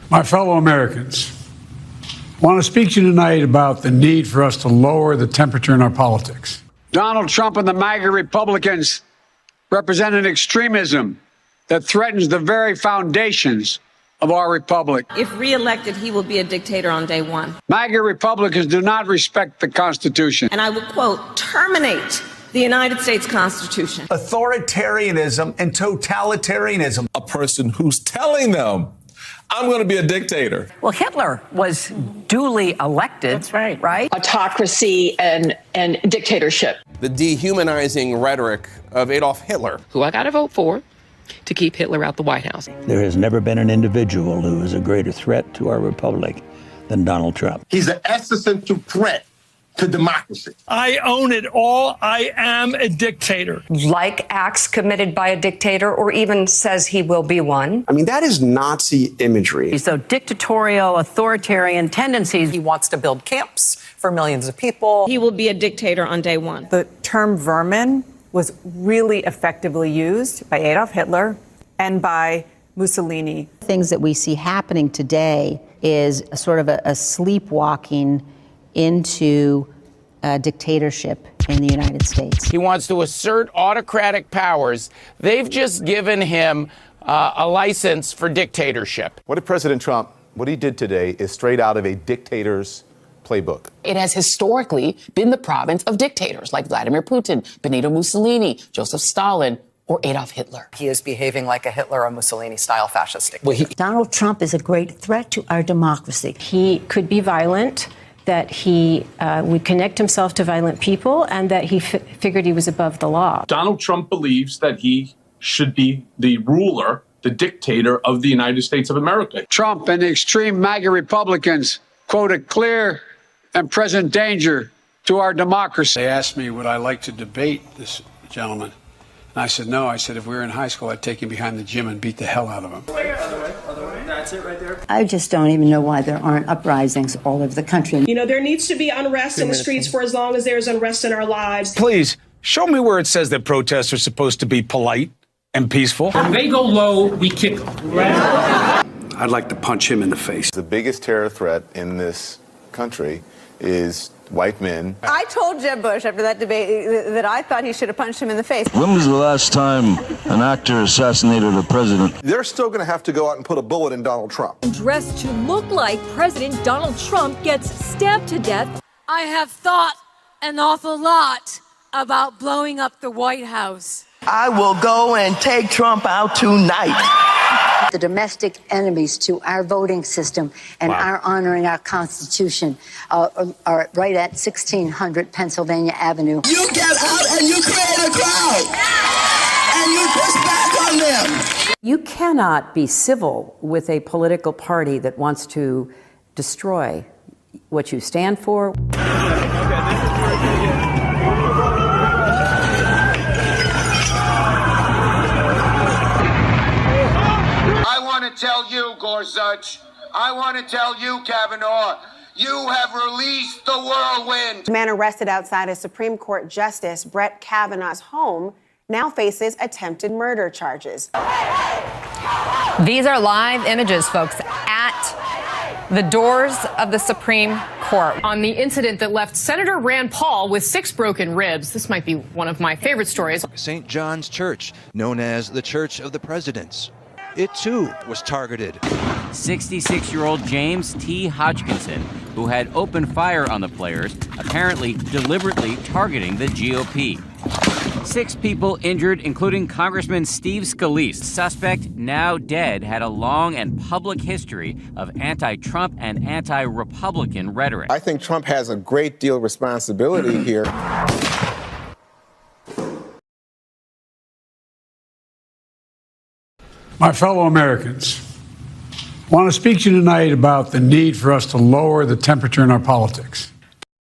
My fellow Americans, I want to speak to you tonight about the need for us to lower the temperature in our politics. Donald Trump and the MAGA Republicans represent an extremism that threatens the very foundations of our republic. If reelected, he will be a dictator on day one. MAGA Republicans do not respect the Constitution. And I will, quote, terminate the United States Constitution. Authoritarianism and totalitarianism. A person who's telling them, I'm going to be a dictator. Well, Hitler was duly elected. That's right. Right? Autocracy and dictatorship. The dehumanizing rhetoric of Adolf Hitler. Who I got to vote for to keep Hitler out the White House. There has never been an individual who is a greater threat to our republic than Donald Trump. He's an existential threat to democracy. I own it all. I am a dictator. Like acts committed by a dictator, or even says he will be one. I mean, that is Nazi imagery. So dictatorial, authoritarian tendencies. He wants to build camps for millions of people. He will be a dictator on day one. The term vermin was really effectively used by Adolf Hitler and by Mussolini. Things that we see happening today is a sort of a sleepwalking into dictatorship in the United States. He wants to assert autocratic powers. They've just given him a license for dictatorship. What he did today is straight out of a dictator's playbook. It has historically been the province of dictators like Vladimir Putin, Benito Mussolini, Joseph Stalin, or Adolf Hitler. He is behaving like a Hitler or Mussolini-style fascist dictator. Donald Trump is a great threat to our democracy. He could be violent, that he would connect himself to violent people, and that he figured he was above the law. Donald Trump believes that he should be the ruler, the dictator of the United States of America. Trump and the extreme MAGA Republicans quote a clear and present danger to our democracy. They asked me, would I like to debate this gentleman? And I said, no. I said, if we were in high school, I'd take him behind the gym and beat the hell out of him. Other way. That's it right there. I just don't even know why there aren't uprisings all over the country. You know, there needs to be unrest in the streets for as long as there's unrest in our lives. Please, show me where it says that protests are supposed to be polite and peaceful. When they go low, we kick them. I'd like to punch him in the face. The biggest terror threat in this country is white men. I told Jeb Bush after that debate that I thought he should have punched him in the face. When was the last time an actor assassinated a president? They're still going to have to go out and put a bullet in Donald Trump. Dressed to look like President Donald Trump gets stabbed to death. I have thought an awful lot about blowing up the White House. I will go and take Trump out tonight. The domestic enemies to our voting system and our honoring our Constitution are right at 1600 Pennsylvania Avenue. You get out and you create a crowd. And you push back on them. You cannot be civil with a political party that wants to destroy what you stand for. Tell you, Gorsuch. I want to tell you, Kavanaugh. You have released the whirlwind. The man arrested outside a Supreme Court Justice Brett Kavanaugh's home now faces attempted murder charges. These are live images, folks, at the doors of the Supreme Court. On the incident that left Senator Rand Paul with 6 broken ribs. This might be one of my favorite stories. St. John's Church, known as the Church of the Presidents. It, too, was targeted. 66-year-old James T. Hodgkinson, who had opened fire on the players, apparently deliberately targeting the GOP. 6 people injured, including Congressman Steve Scalise. Suspect, now dead, had a long and public history of anti-Trump and anti-Republican rhetoric. I think Trump has a great deal of responsibility here. My fellow Americans, I want to speak to you tonight about the need for us to lower the temperature in our politics.